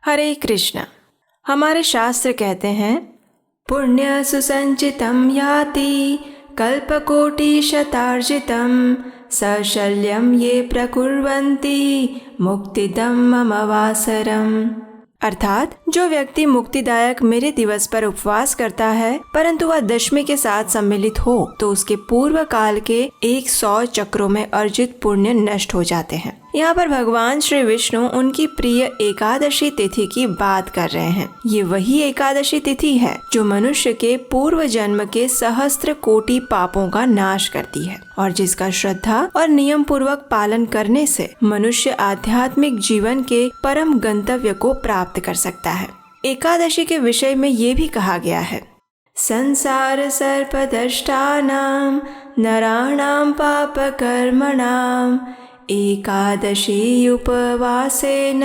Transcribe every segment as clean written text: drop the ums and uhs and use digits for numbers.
हरे कृष्ण। हमारे शास्त्र कहते हैं, पुण्य सुसंचितम याति कल्पकोटि शतार्जितम सशल्यम ये प्रकुर्वन्ति मुक्तिदम मम वासरम। अर्थात जो व्यक्ति मुक्तिदायक मेरे दिवस पर उपवास करता है परंतु वह दशमी के साथ सम्मिलित हो तो उसके पूर्व काल के 100 चक्रों में अर्जित पुण्य नष्ट हो जाते हैं। यहाँ पर भगवान श्री विष्णु उनकी प्रिय एकादशी तिथि की बात कर रहे हैं। ये वही एकादशी तिथि है जो मनुष्य के पूर्व जन्म के सहस्त्र कोटि पापों का नाश करती है और जिसका श्रद्धा और नियम पूर्वक पालन करने से मनुष्य आध्यात्मिक जीवन के परम गंतव्य को प्राप्त कर सकता है। एकादशी के विषय में ये भी कहा गया है, संसार सर्पदष्टानां नराणां पाप कर्मणां एकादशी उपवासेन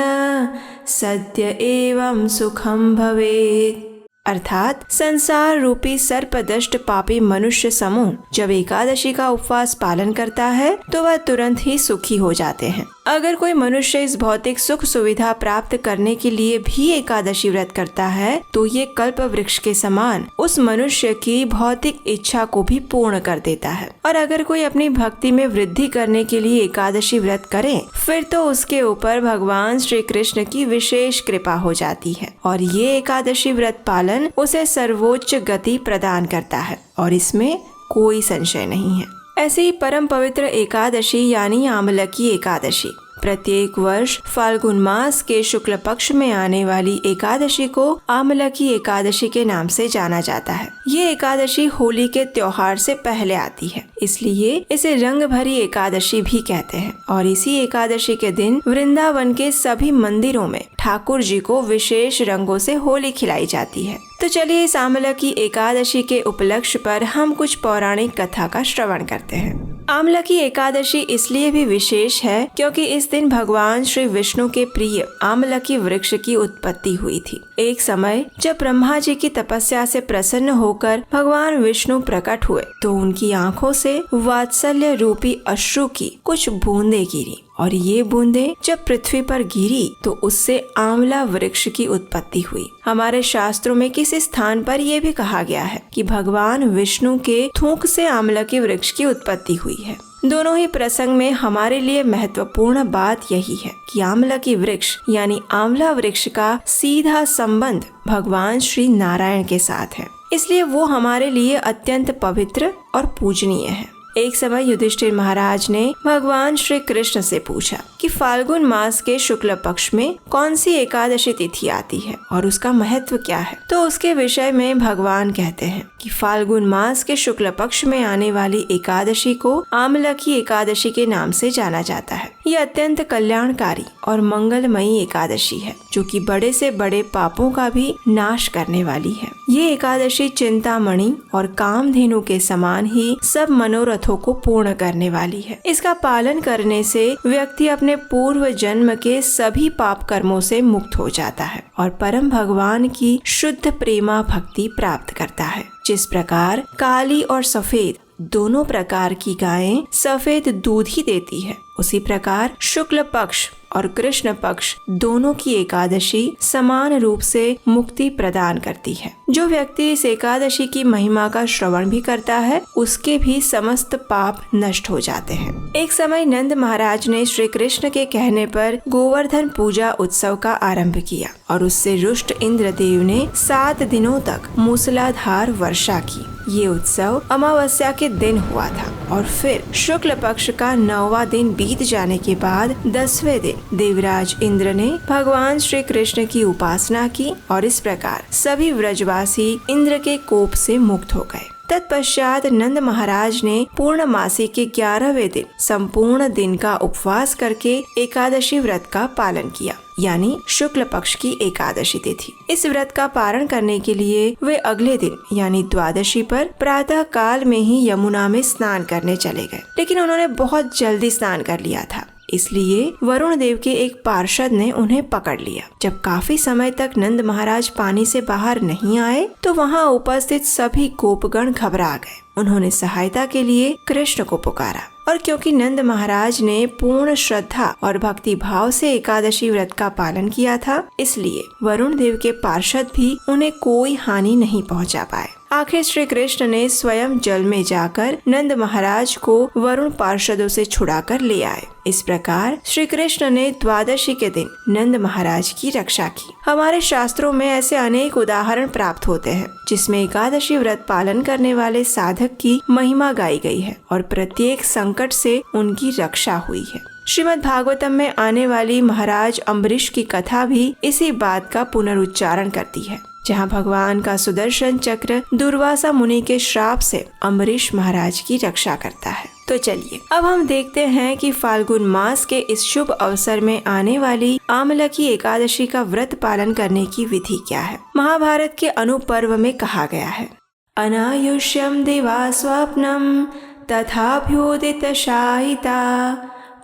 सद्य एवं सुखम भवेत्। अर्थात संसार रूपी सर्पदष्ट पापी मनुष्य समूह जब एकादशी का उपवास पालन करता है तो वह तुरंत ही सुखी हो जाते हैं। अगर कोई मनुष्य इस भौतिक सुख सुविधा प्राप्त करने के लिए भी एकादशी व्रत करता है तो ये कल्प वृक्ष के समान उस मनुष्य की भौतिक इच्छा को भी पूर्ण कर देता है। और अगर कोई अपनी भक्ति में वृद्धि करने के लिए एकादशी व्रत करे फिर तो उसके ऊपर भगवान श्री कृष्ण की विशेष कृपा हो जाती है और ये एकादशी व्रत पालन उसे सर्वोच्च गति प्रदान करता है और इसमें कोई संशय नहीं है। ऐसे ही परम पवित्र एकादशी यानी आमलकी एकादशी प्रत्येक वर्ष फाल्गुन मास के शुक्ल पक्ष में आने वाली एकादशी को आमलकी एकादशी के नाम से जाना जाता है। ये एकादशी होली के त्योहार से पहले आती है, इसलिए इसे रंग भरी एकादशी भी कहते हैं। और इसी एकादशी के दिन वृंदावन के सभी मंदिरों में ठाकुर जी को विशेष रंगों से होली खिलाई जाती है। तो चलिए इस आमलकी एकादशी के उपलक्ष्य पर हम कुछ पौराणिक कथा का श्रवण करते हैं। आमलकी एकादशी इसलिए भी विशेष है क्योंकि इस दिन भगवान श्री विष्णु के प्रिय आमलकी वृक्ष की उत्पत्ति हुई थी। एक समय जब ब्रह्मा जी की तपस्या से प्रसन्न होकर भगवान विष्णु प्रकट हुए तो उनकी आंखों से वात्सल्य रूपी अश्रु की कुछ बूंदें गिरी और ये बूंदें जब पृथ्वी पर गिरी तो उससे आंवला वृक्ष की उत्पत्ति हुई। हमारे शास्त्रों में किसी स्थान पर यह भी कहा गया है कि भगवान विष्णु के थूक से आंवलकी वृक्ष की उत्पत्ति हुई है। दोनों ही प्रसंग में हमारे लिए महत्वपूर्ण बात यही है कि आमलकी वृक्ष यानी आंवला वृक्ष का सीधा संबंध भगवान श्री नारायण के साथ है, इसलिए वो हमारे लिए अत्यंत पवित्र और पूजनीय है। एक समय युधिष्ठिर महाराज ने भगवान श्री कृष्ण से पूछा कि फाल्गुन मास के शुक्ल पक्ष में कौन सी एकादशी तिथि आती है और उसका महत्व क्या है। तो उसके विषय में भगवान कहते हैं कि फाल्गुन मास के शुक्ल पक्ष में आने वाली एकादशी को आमलकी एकादशी के नाम से जाना जाता है। ये अत्यंत कल्याणकारी और मंगलमयी एकादशी है जो कि बड़े से बड़े पापों का भी नाश करने वाली है। ये एकादशी चिंतामणि और कामधेनु के समान ही सब मनोरथों को पूर्ण करने वाली है। इसका पालन करने से व्यक्ति अपने पूर्व जन्म के सभी पाप कर्मों से मुक्त हो जाता है और परम भगवान की शुद्ध प्रेमा भक्ति प्राप्त करता है। जिस प्रकार काली और सफेद दोनों प्रकार की गायें सफेद दूध ही देती है, उसी प्रकार शुक्ल पक्ष और कृष्ण पक्ष दोनों की एकादशी समान रूप से मुक्ति प्रदान करती है। जो व्यक्ति इस एकादशी की महिमा का श्रवण भी करता है उसके भी समस्त पाप नष्ट हो जाते हैं। एक समय नंद महाराज ने श्री कृष्ण के कहने पर गोवर्धन पूजा उत्सव का आरंभ किया और उससे रुष्ट इंद्रदेव ने 7 दिनों तक मूसलाधार वर्षा की। ये उत्सव अमावस्या के दिन हुआ था और फिर शुक्ल पक्ष का 9वां दिन बीत जाने के बाद 10वें दिन देवराज इंद्र ने भगवान श्री कृष्ण की उपासना की और इस प्रकार सभी व्रजवासी इंद्र के कोप से मुक्त हो गए। तत्पश्चात नंद महाराज ने पूर्णमासी के 11वें दिन संपूर्ण दिन का उपवास करके एकादशी व्रत का पालन किया, यानी शुक्ल पक्ष की एकादशी तिथि। इस व्रत का पारण करने के लिए वे अगले दिन यानी द्वादशी पर प्रातः काल में ही यमुना में स्नान करने चले गए, लेकिन उन्होंने बहुत जल्दी स्नान कर लिया था, इसलिए वरुण देव के एक पार्षद ने उन्हें पकड़ लिया। जब काफी समय तक नंद महाराज पानी से बाहर नहीं आए तो वहां उपस्थित सभी गोपगण घबरा गए। उन्होंने सहायता के लिए कृष्ण को पुकारा और क्योंकि नंद महाराज ने पूर्ण श्रद्धा और भक्ति भाव से एकादशी व्रत का पालन किया था, इसलिए वरुण देव के पार्षद भी उन्हें कोई हानि नहीं पहुंचा पाए। आखिर श्री कृष्ण ने स्वयं जल में जाकर नंद महाराज को वरुण पार्षदों से छुड़ाकर ले आए। इस प्रकार श्री कृष्ण ने द्वादशी के दिन नंद महाराज की रक्षा की। हमारे शास्त्रों में ऐसे अनेक उदाहरण प्राप्त होते हैं जिसमें एकादशी व्रत पालन करने वाले साधक की महिमा गाई गई है और प्रत्येक संकट से उनकी रक्षा हुई है। श्रीमद् भागवतम में आने वाली महाराज अम्बरीश की कथा भी इसी बात का पुनरुच्चारण करती है, जहाँ भगवान का सुदर्शन चक्र दुर्वासा मुनि के श्राप से अम्बरीश महाराज की रक्षा करता है। तो चलिए अब हम देखते हैं कि फाल्गुन मास के इस शुभ अवसर में आने वाली आमलकी एकादशी का व्रत पालन करने की विधि क्या है। महाभारत के अनुपर्व में कहा गया है, अनायुष्यम दिवा स्वप्नम तथाभ्योदित शायिता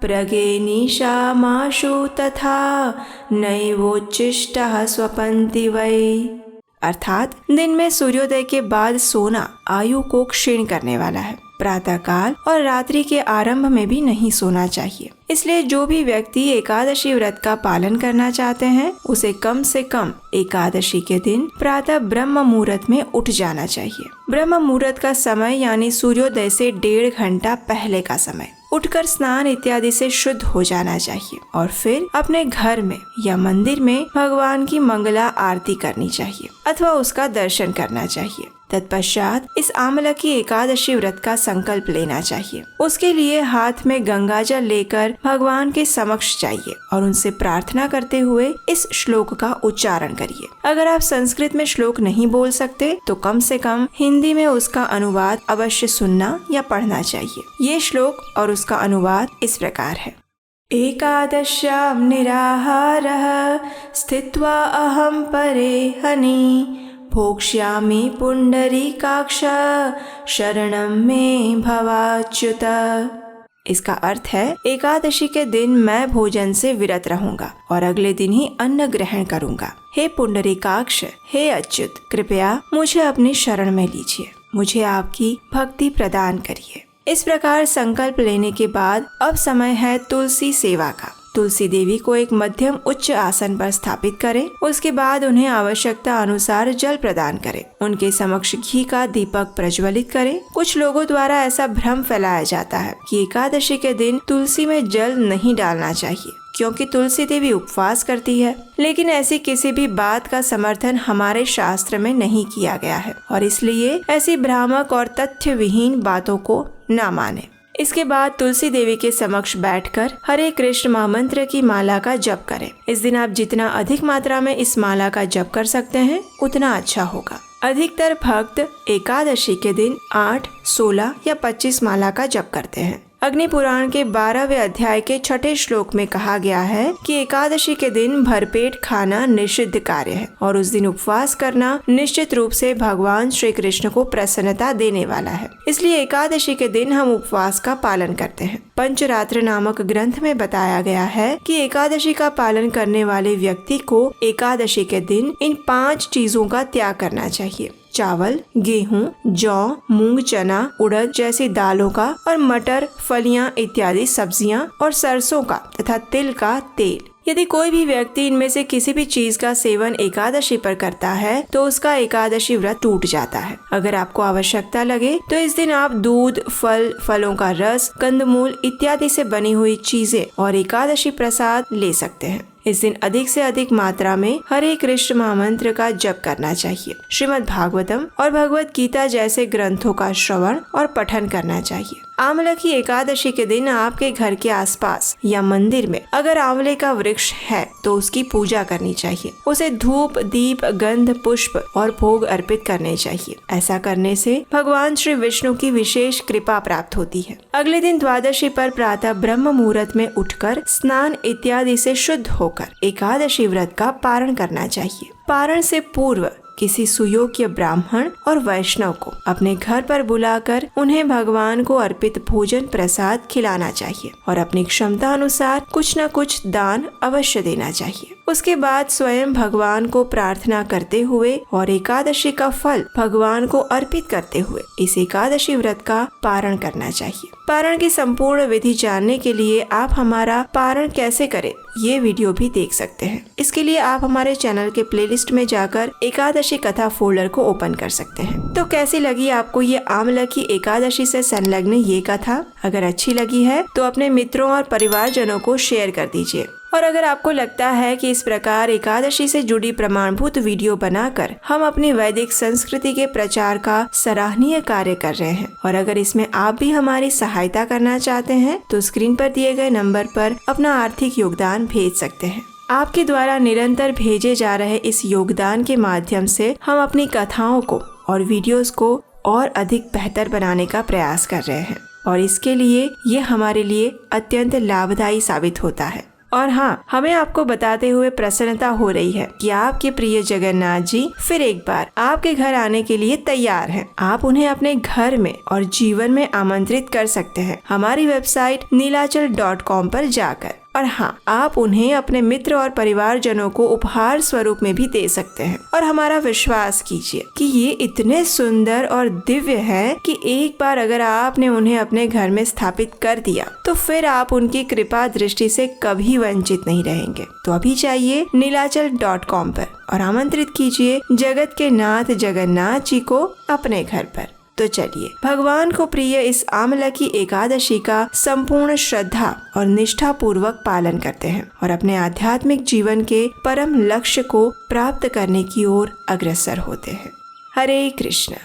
प्रगे निशा माशु तथा नैवोच्चिष्टः स्वपन्ति वै। अर्थात दिन में सूर्योदय के बाद सोना आयु को क्षीण करने वाला है। प्रातः काल और रात्रि के आरंभ में भी नहीं सोना चाहिए। इसलिए जो भी व्यक्ति एकादशी व्रत का पालन करना चाहते हैं उसे कम से कम एकादशी के दिन प्रातः ब्रह्म मुहूर्त में उठ जाना चाहिए। ब्रह्म मुहूर्त का समय यानी सूर्योदय से 1.5 घंटा पहले का समय। उठकर स्नान इत्यादि से शुद्ध हो जाना चाहिए और फिर अपने घर में या मंदिर में भगवान की मंगला आरती करनी चाहिए अथवा उसका दर्शन करना चाहिए। तत्पश्चात इस आमलकी एकादशी व्रत का संकल्प लेना चाहिए। उसके लिए हाथ में गंगा जल लेकर भगवान के समक्ष जाइए और उनसे प्रार्थना करते हुए इस श्लोक का उच्चारण करिए। अगर आप संस्कृत में श्लोक नहीं बोल सकते तो कम से कम हिंदी में उसका अनुवाद अवश्य सुनना या पढ़ना चाहिए। ये श्लोक और उसका अनुवाद इस प्रकार है। एकादश्यां निराहारः स्थित्वा अहं परे हनि भोक्ष्यामि पुंडरीकाक्ष शरणं मे भवाच्युत। इसका अर्थ है, एकादशी के दिन मैं भोजन से विरत रहूंगा और अगले दिन ही अन्न ग्रहण करूंगा। हे पुंडरीकाक्ष, हे अच्युत, कृपया मुझे अपनी शरण में लीजिए, मुझे आपकी भक्ति प्रदान करिए। इस प्रकार संकल्प लेने के बाद अब समय है तुलसी सेवा का। तुलसी देवी को एक मध्यम उच्च आसन पर स्थापित करें। उसके बाद उन्हें आवश्यकता अनुसार जल प्रदान करें। उनके समक्ष घी का दीपक प्रज्वलित करें। कुछ लोगों द्वारा ऐसा भ्रम फैलाया जाता है कि एकादशी के दिन तुलसी में जल नहीं डालना चाहिए क्योंकि तुलसी देवी उपवास करती है, लेकिन ऐसी किसी भी बात का समर्थन हमारे शास्त्र में नहीं किया गया है और इसलिए ऐसी भ्रामक और तथ्य विहीन बातों को न माने। इसके बाद तुलसी देवी के समक्ष बैठकर हरे कृष्ण महामंत्र की माला का जप करें। इस दिन आप जितना अधिक मात्रा में इस माला का जप कर सकते हैं उतना अच्छा होगा। अधिकतर भक्त एकादशी के दिन 8, 16 या 25 माला का जप करते हैं। अग्नि पुराण के 12वें अध्याय के 6ठे श्लोक में कहा गया है कि एकादशी के दिन भरपेट खाना निषिद्ध कार्य है और उस दिन उपवास करना निश्चित रूप से भगवान श्री कृष्ण को प्रसन्नता देने वाला है। इसलिए एकादशी के दिन हम उपवास का पालन करते हैं। पंचरात्र नामक ग्रंथ में बताया गया है कि एकादशी का पालन करने वाले व्यक्ति को एकादशी के दिन इन 5 चीजों का त्याग करना चाहिए। चावल, गेहूं, जौ, मूंग, चना, उड़द जैसी दालों का और मटर, फलियां इत्यादि सब्जियां और सरसों का तथा तिल का तेल। यदि कोई भी व्यक्ति इनमें से किसी भी चीज का सेवन एकादशी पर करता है तो उसका एकादशी व्रत टूट जाता है। अगर आपको आवश्यकता लगे तो इस दिन आप दूध, फल, फलों का रस, कंदमूल इत्यादि से बनी हुई चीजें और एकादशी प्रसाद ले सकते हैं। इस दिन अधिक से अधिक मात्रा में हरे कृष्ण महामंत्र का जप करना चाहिए। श्रीमद् भागवतम और भगवत गीता जैसे ग्रंथों का श्रवण और पठन करना चाहिए। आमलकी एकादशी के दिन आपके घर के आसपास या मंदिर में अगर आंवले का वृक्ष है तो उसकी पूजा करनी चाहिए। उसे धूप, दीप, गंध, पुष्प और भोग अर्पित करने चाहिए। ऐसा करने से भगवान श्री विष्णु की विशेष कृपा प्राप्त होती है। अगले दिन द्वादशी पर प्रातः ब्रह्म मुहूर्त में उठकर स्नान इत्यादि से शुद्ध होकर एकादशी व्रत का पारण करना चाहिए। पारण से पूर्व किसी सुयोग्य ब्राह्मण और वैष्णव को अपने घर पर बुलाकर उन्हें भगवान को अर्पित भोजन प्रसाद खिलाना चाहिए और अपनी क्षमता अनुसार कुछ न कुछ दान अवश्य देना चाहिए। उसके बाद स्वयं भगवान को प्रार्थना करते हुए और एकादशी का फल भगवान को अर्पित करते हुए इस एकादशी व्रत का पारण करना चाहिए। पारण की संपूर्ण विधि जानने के लिए आप हमारा पारण कैसे करें ये वीडियो भी देख सकते हैं। इसके लिए आप हमारे चैनल के प्लेलिस्ट में जाकर एकादशी कथा फोल्डर को ओपन कर सकते हैं। तो कैसी लगी आपको ये आमलकी एकादशी से संलग्न ये कथा? अगर अच्छी लगी है तो अपने मित्रों और परिवारजनों को शेयर कर दीजिए। और अगर आपको लगता है कि इस प्रकार एकादशी से जुड़ी प्रमाणभूत वीडियो बनाकर हम अपनी वैदिक संस्कृति के प्रचार का सराहनीय कार्य कर रहे हैं और अगर इसमें आप भी हमारी सहायता करना चाहते हैं तो स्क्रीन पर दिए गए नंबर पर अपना आर्थिक योगदान भेज सकते हैं। आपके द्वारा निरंतर भेजे जा रहे इस योगदान के माध्यम से हम अपनी कथाओं को और वीडियोस को और अधिक बेहतर बनाने का प्रयास कर रहे हैं और इसके लिए ये हमारे लिए अत्यंत लाभदायी साबित होता है। और हाँ, हमें आपको बताते हुए प्रसन्नता हो रही है कि आपके प्रिय जगन्नाथ जी फिर एक बार आपके घर आने के लिए तैयार हैं। आप उन्हें अपने घर में और जीवन में आमंत्रित कर सकते हैं हमारी वेबसाइट नीलाचल.com पर जाकर। और हाँ, आप उन्हें अपने मित्र और परिवारजनों को उपहार स्वरूप में भी दे सकते हैं। और हमारा विश्वास कीजिए कि ये इतने सुंदर और दिव्य है कि एक बार अगर आपने उन्हें अपने घर में स्थापित कर दिया तो फिर आप उनकी कृपा दृष्टि से कभी वंचित नहीं रहेंगे। तो अभी जाइए नीलाचल.com पर और आमंत्रित कीजिए जगत के नाथ जगन्नाथ जी को अपने घर पर। तो चलिए भगवान को प्रिय इस आमलकी एकादशी का संपूर्ण श्रद्धा और निष्ठा पूर्वक पालन करते हैं और अपने आध्यात्मिक जीवन के परम लक्ष्य को प्राप्त करने की ओर अग्रसर होते हैं। हरे कृष्ण।